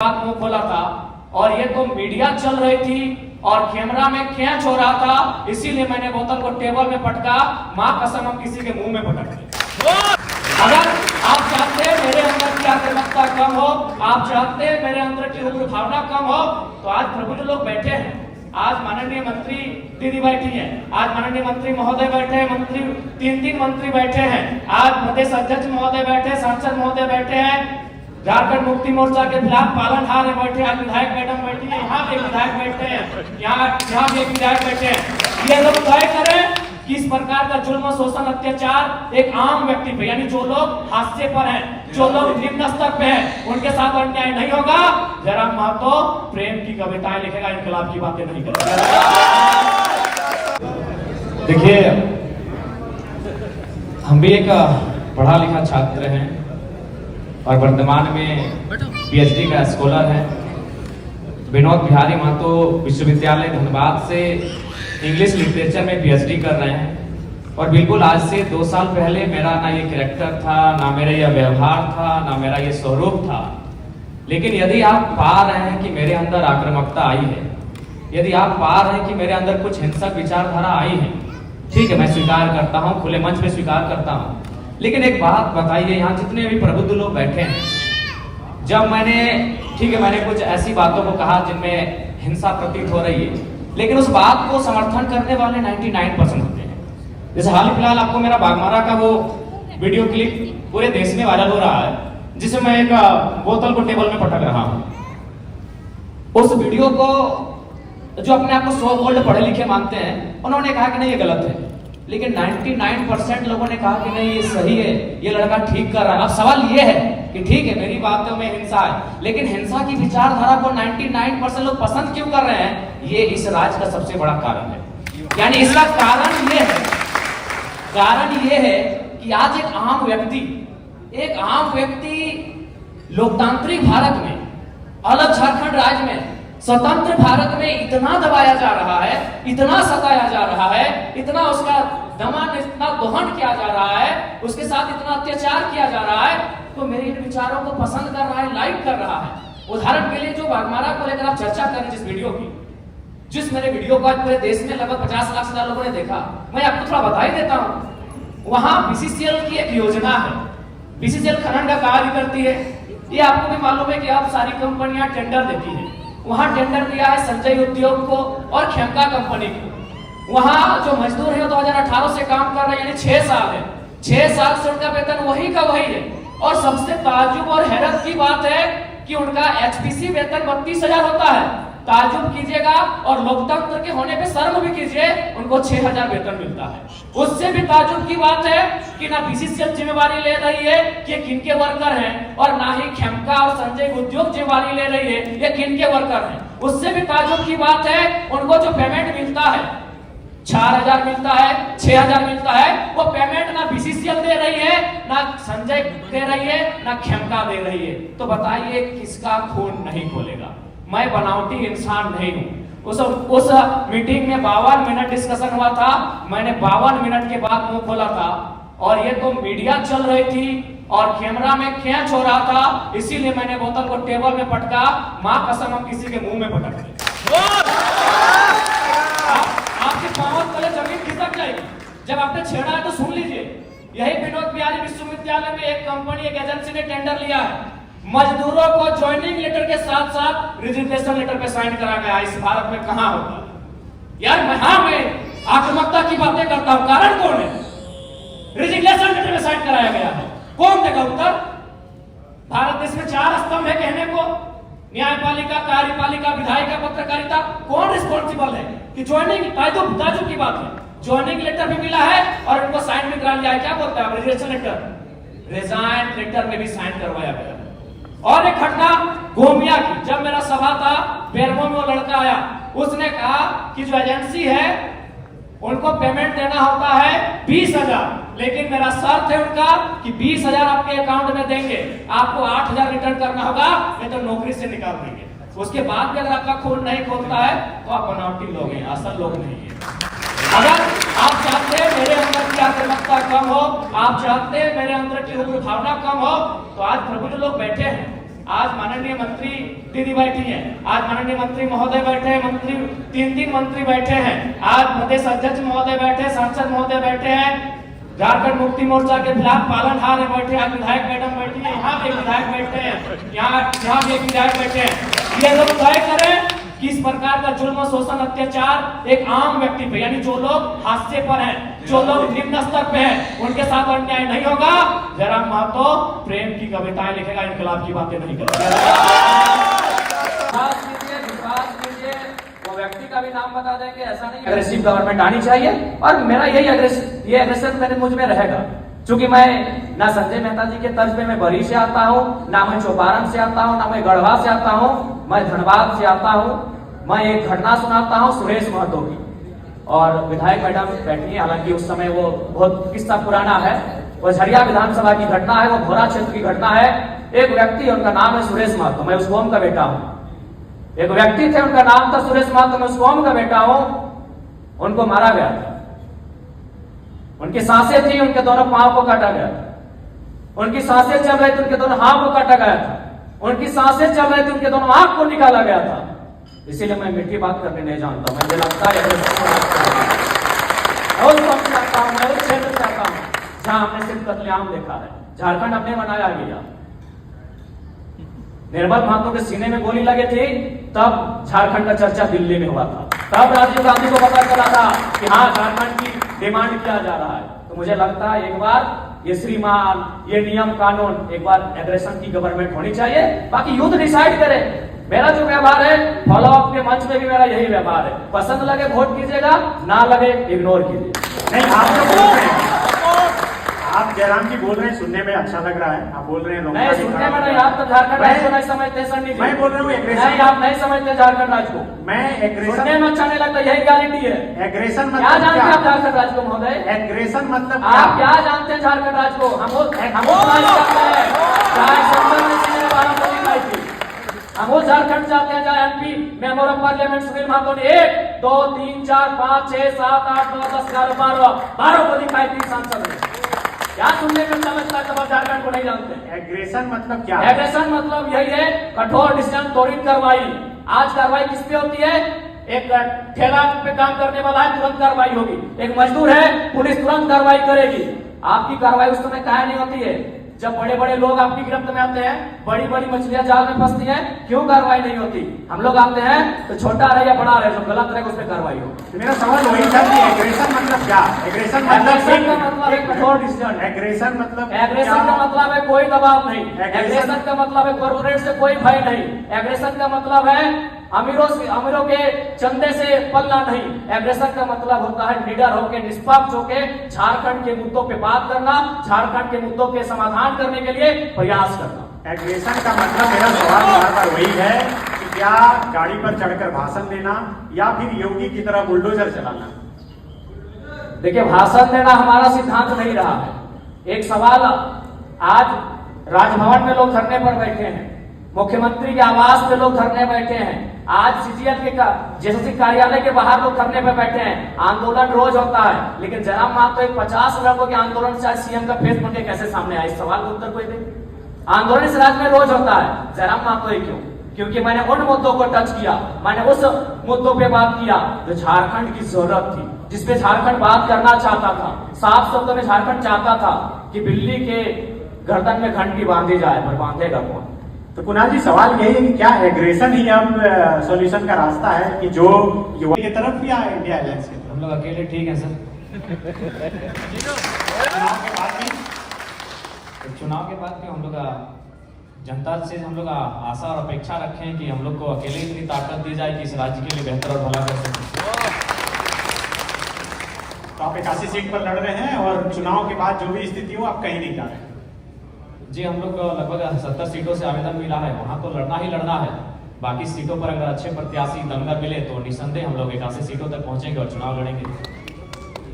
बात मुंह खोला था और ये तो मीडिया चल रही थी और कैमरा में कैच हो रहा था, इसीलिए मैंने बोतल को टेबल में पटका। मां कसम हम किसी के मुंह में पटक दी। अगर आप चाहते हैं मेरे अंदर की आक्रामकता कम हो, आप चाहते हैं मेरे अंदर की उग्र भावना कम हो, तो आज प्रबुद्ध लोग बैठे हैं। आज माननीय मंत्री दीदी बैठी है, आज माननीय मंत्री महोदय बैठे हैं, मंत्री तीन मंत्री बैठे हैं, आज प्रदेश अध्यक्ष महोदय बैठे, सांसद महोदय बैठे हैं, झारखंड मुक्ति मोर्चा के खिलाफ पालनहार बैठे, आज विधायक मैडम बैठी है, यहाँ भी विधायक बैठे हैं, यहाँ भी एक विधायक बैठे हैं। ये लोग तय करें कि इस प्रकार का जुल्म, शोषण, अत्याचार एक आम व्यक्ति पे, यानी जो लोग हाशिए पर हैं, जो लोग निम्न स्तर पे हैं, उनके साथ अन्याय नहीं होगा। जयराम महतो प्रेम की कविताएं लिखेगा, इनकलाब की बातें नहीं करेगा। देखिए, हम भी एक पढ़ा लिखा छात्र हैं और वर्तमान में पीएचडी का स्कॉलर है। विनोद बिहारी महतो विश्वविद्यालय धनबाद से इंग्लिश लिटरेचर में पीएचडी कर रहे हैं। और बिल्कुल आज से 2 साल पहले मेरा ना ये कैरेक्टर था, ना मेरा ये व्यवहार था, ना मेरा ये स्वरूप था। लेकिन यदि आप पा रहे हैं कि मेरे अंदर आक्रामकता आई है, यदि आप पा रहे हैं कि मेरे अंदर कुछ हिंसक विचारधारा आई है, ठीक है, मैं स्वीकार करता हूँ, खुले मंच पे स्वीकार करता हूँ। लेकिन एक बात बताइए, यहाँ जितने भी प्रबुद्ध लोग बैठे हैं, जब मैंने, ठीक है, मैंने कुछ ऐसी बातों को कहा जिनमें हिंसा प्रतीत हो रही है, लेकिन उस बात को समर्थन करने वाले 99% होते हैं। जैसे हाल फिलहाल आपको मेरा बागमारा का वो वीडियो क्लिप पूरे देश में वायरल हो रहा है, जिसमें मैं एक बोतल को टेबल में पटक रहा हूं। उस वीडियो को जो अपने आप को सो कॉल्ड पढ़े लिखे मानते हैं, उन्होंने कहा कि नहीं ये गलत है, लेकिन 99% लोगों ने कहा कि नहीं ये सही है, ये लड़का ठीक कर रहा है। अब सवाल ये है कि ठीक है, मेरी बातों में हिंसा है, लेकिन हिंसा की विचारधारा को 99% लोग पसंद क्यों कर रहे हैं? ये इस राज का सबसे बड़ा कारण है। यानी इसका कारण ये है कि आज एक आम व्यक्ति लोकतांत्रिक भारत में, अलग झारखंड राज्य में, स्वतंत्र भारत में इतना दबाया जा रहा है, इतना सताया जा रहा है, इतना उसका दमन, इतना दोहन किया जा रहा है, उसके साथ इतना अत्याचार किया जा रहा है, तो मेरे इन विचारों को पसंद कर रहा है, लाइक कर रहा है। उदाहरण के लिए जो बागमारा को लेकर आप चर्चा करें, जिस मेरे वीडियो को आज पूरे देश में लगभग 50 लाख से लोगों ने देखा, मैं आपको थोड़ा बता ही देता हूं। वहां बीसीसीएल की एक योजना है, बीसीसीएल खनन का कार्य करती है। ये आपको भी मालूम है कि अब सारी कंपनियां टेंडर देती है। वहां टेंडर दिया है संजय उद्योग को और खेमका कंपनी को। वहां जो मजदूर है 2018 से काम कर रहे हैं, यानी 6 साल है, 6 साल से उनका वेतन वही का वही है। और सबसे ताज्जुब और हैरत की बात है कि उनका एचपीसी वेतन 32,000 होता है। ताज्जुब कीजिएगा और लोकतंत्र के होने पे शर्म भी कीजिए, उनको 6,000 वेतन मिलता है। उससे भी ताज्जुब की बात है कि ना बीसीसीएल जिम्मेवारी ले रही है कि किनके वर्कर हैं, और ना ही खेमका और संजय उद्योग जिम्मेवारी ले रही है ये किनके वर्कर हैं। उससे भी ताज्जुब की बात है, उनको जो पेमेंट मिलता है 4,000 मिलता है, 6,000 मिलता है, वो पेमेंट ना बीसीसीएल दे रही है, ना संजय दे रही है, ना खेमका दे रही है। तो बताइए किसका खून नहीं खोलेगा? मैं बनावटी इंसान नहीं हूं। उस मीटिंग में 52 मिनट डिस्कशन हुआ था। मैंने 52 मिनट के बाद मुंह खोला था और ये तो मीडिया चल रही थी और कैमरा में कैच हो रहा था, इसीलिए मैंने बोतल को टेबल में पटका। मां कसम हम किसी के मुंह में पटक दी। आपके पांव तले जमीन खिसक जाएगी। जब आपने छेड़ा है तो सुन लीजिए। यही विनोद बिहारी विश्वविद्यालय में एक कंपनी, एक एजेंसी ने टेंडर लिया है। मजदूरों को ज्वाइनिंग लेटर के साथ साथ रिजिग्नेशन लेटर पे साइन करा गया। इस भारत में कहां होगा यार? मैं आक्रामकता की बातें करता हूं, कारण कौन है? रिजिग्नेशन लेटर में साइन कराया गया है, कौन देगा उत्तर? भारत देश में 4 स्तंभ है कहने को, न्यायपालिका, कार्यपालिका, विधायिका, पत्रकारिता। कौन रिस्पॉन्सिबल है कि ज्वाइनिंग? ताज्जुब की बात है, ज्वाइनिंग लेटर भी मिला है और उनको साइन भी करा लिया है। क्या बोलता है रिजिग्नेशन लेटर? रिजाइन लेटर में भी साइन करवाया गया। और एक घटना गोमिया की, जब मेरा सभा था बेरमो में, वो लड़का आया, उसने कहा कि जो एजेंसी है उनको पेमेंट देना होता है 20,000, लेकिन मेरा शर्त है उनका कि 20,000 आपके अकाउंट में देंगे, आपको 8,000 रिटर्न करना होगा, नहीं तो नौकरी से निकाल देंगे। उसके बाद भी अगर आपका खून नहीं खोलता है तो आप बनावटी लोग हैं, असल लोग नहीं है। अगर आप चाहते हैं मेरे अंदर की आक्रामकता कम हो, आप चाहते हैं मेरे अंदर की उग्र भावना कम हो, तो आज प्रबुद्ध लोग बैठे हैं। आज माननीय मंत्री दीदी बैठी है, आज माननीय मंत्री महोदय बैठे हैं, मंत्री तीन मंत्री बैठे हैं, आज प्रदेश अध्यक्ष महोदय बैठे, सांसद महोदय बैठे हैं, झारखंड मुक्ति मोर्चा के खिलाफ पालनहार बैठे, आज विधायक मैडम बैठी है, यहाँ भी विधायक बैठे हैं, यहाँ भी एक विधायक बैठे हैं। ये लोग तय करें कि इस प्रकार का जुल्म, शोषण, अत्याचार एक आम व्यक्ति पे, यानी जो लोग हाशिए पर हैं, जो लोग निम्न स्तर पे हैं, उनके साथ अन्याय नहीं होगा। जयराम महतो प्रेम की कविताएं लिखेगा, इनकलाब की बातें नहीं करेगा। वो व्यक्ति का भी नाम बता देंगे, ऐसा नहीं अग्रेसिव गवर्नमेंट आनी चाहिए। और मेरा यही एग्रेशन मेरे मुझ में रहेगा, क्योंकि मैं ना संजय मेहता जी के तर्ज पे मैं बरी से आता हूँ, ना मैं चौपारण से आता हूँ, ना मैं गढ़वा से आता हूँ, मैं धनबाद से आता हूँ। मैं एक घटना सुनाता हूँ सुरेश महतो की, और विधायक मैडम बैठी है, हालांकि उस समय वो बहुत किस्सा पुराना है, वो झरिया विधानसभा की घटना है, वो भोरा क्षेत्र की घटना है। एक व्यक्ति, उनका नाम है सुरेश महतो, मैं उस कौम का बेटा हूँ। एक व्यक्ति थे, उनका नाम था सुरेश महतो, मैं उस कौम का बेटा हूँ। उनको मारा गया था, उनकी सांसें थी, उनके दोनों पांव को काटा गया था, उनकी सांसें चल रही थी, उनके दोनों हाथ को काटा गया था, उनकी सांसें चल रही थी, उनके दोनों आंख को निकाला गया था। इसीलिए मैं मीठी बात करने नहीं जानता, मुझे लगता है मैं उस क्षेत्र से आता हूं जहां हमने सिर्फ कत्लेआम देखा है। झारखंड अपने बनाया गया, निर्मल महतो के सीने में गोली लगे थी, तब झारखंड का चर्चा दिल्ली में हुआ था, तब राजीव गांधी को पता चला था कि हाँ झारखंड की डिमांड किया जा रहा है। तो मुझे लगता है एक बार ये श्रीमान, ये नियम कानून, एक बार एग्रेशन की गवर्नमेंट होनी चाहिए, बाकी युद्ध डिसाइड करे। मेरा जो व्यवहार है, फॉलो अप के मंच में भी मेरा यही व्यवहार है, पसंद लगे वोट कीजिएगा, ना लगे इग्नोर कीजिए। नहीं, आप जो बोल रहे हैं, आप जयराम जी बोल रहे हैं, सुनने में अच्छा लग रहा है। आप बोल रहे हैं नहीं, सुनने में नहीं, आप तो झारखंड राज्य को नहीं समझते सर। मैं बोल रहा हूँ एग्रेशन, नहीं, आप नहीं समझते झारखंड राज्य को। मैं एग्रेशन सुनने में अच्छा नहीं लगता, यही क्वालिटी है। एग्रेशन क्या मतलब जानते हैं आप झारखंड राज्य को महोदय? एग्रेशन मतलब आप क्या जानते हैं झारखंड राज्य को? हम वो झारखंड जाते हैं जहाँ MP member of parliament Sunil Mahto ने 1, 2, 3, 4, 5, 6, 7, 8, 9, 10, 11, 12 को दिखाई थी सांसद ने। क्या सुनने में समझता है, तब झारखंड को नहीं जानते। एग्रेशन मतलब क्या है? एग्रेशन मतलब यही है, कठोर डिसीजन, त्वरित कार्रवाई। आज कार्रवाई किस पे होती है? एक ठेला पे काम करने वाला है, तुरंत कार्रवाई होगी। एक मजदूर है, पुलिस तुरंत कार्रवाई करेगी। आपकी कार्रवाई उस समय काहे नहीं होती है? जब बड़े बड़े लोग आपकी गिरफ्त में आते हैं, बड़ी बड़ी मछलियां जाल में फंसती हैं, क्यों कार्रवाई नहीं होती? हम लोग आते हैं तो छोटा रहे या बड़ा रहे, जो गलत रहे उस पर कार्रवाई हो। मेरा सवाल वही था कि एग्रेशन मतलब क्या? एग्रेशन मतलब एक कठोर डिसीजन। एग्रेशन मतलब एग्रेशन का मतलब है कोई दबाव नहीं। एग्रेशन का मतलब है कॉर्पोरेट से कोई भय नहीं। एग्रेशन का मतलब है अमीरों के चंदे से पलना नहीं। एग्रेशन का मतलब होता है लीडर होके, निष्पक्ष होके झारखंड के मुद्दों पे बात करना, झारखंड के मुद्दों के समाधान करने के लिए प्रयास करना। एग्रेशन का मतलब, मेरा सवाल बार बार वही है कि क्या गाड़ी पर चढ़कर भाषण देना या फिर योगी की तरह बुलडोजर चलाना? देखिए, भाषण देना हमारा सिद्धांत नहीं रहा है। एक सवाल, आज राजभवन में लोग धरने पर बैठे हैं, मुख्यमंत्री के आवास पे लोग धरने बैठे हैं, आज सीजीएल के जेएसएससी कार्यालय के बाहर लोग धरने पे बैठे हैं। आंदोलन रोज होता है, लेकिन जयराम महतो एक 50 लड़कों के आंदोलन से सीएम का फेस बन के कैसे सामने आया? इस सवाल का उत्तर कोई दे। आंदोलन इस राज्य में रोज होता है, जयराम महतो ही क्यों? क्योंकि मैंने उन मुद्दों को टच किया, मैंने उस मुद्दों पे बात किया जो झारखंड की जरूरत थी, जिसपे झारखंड बात करना चाहता था। साफ शब्दों में झारखंड चाहता था कि बिल्ली के गर्दन में घंटी बांधी जाए, पर बांधेगा कौन? तो कुणाल जी, सवाल यही है कि क्या एग्रेशन ही अब सॉल्यूशन का रास्ता है कि जो युवा की तरफ या इंडिया अलायंस की तरफ? हम लोग अकेले ठीक है सर। चुनाव के बाद भी हम लोग जनता से हम लोग आशा और अपेक्षा रखें कि हम लोग को अकेले इतनी ताकत दी जाए कि इस राज्य के लिए बेहतर और भला कर सकें। तो आप 81 सीट पर लड़ रहे हैं और चुनाव के बाद जो भी स्थिति हो आप कहीं नहीं जा रहे? जी, हम लोग को लगभग 70 सीटों से आवेदन मिला है, वहाँ तो लड़ना ही लड़ना है। बाकी सीटों पर अगर अच्छे प्रत्याशी दमगर मिले तो निसंदेह हम लोग 81 सीटों तक पहुंचेंगे और चुनाव लड़ेंगे।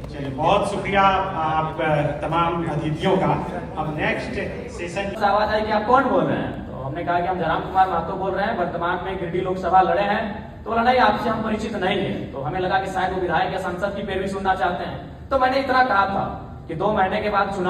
चलिए, बहुत शुक्रिया आप तमाम अतिथियों का। अब नेक्स्ट सेशन आवाज आई कि आप कौन बोल रहे हैं? तो हमने कहा कि हम जयराम कुमार महतो बोल रहे हैं, वर्तमान में गिरिडीह लोकसभा लड़े हैं। तो बोला नहीं, आपसे हम परिचित नहीं है। तो हमें लगा कि शायद वो विधायक या सांसद की पैरवी सुनना चाहते हैं। तो मैंने इतना कहा था कि 2 महीने के बाद चुनाव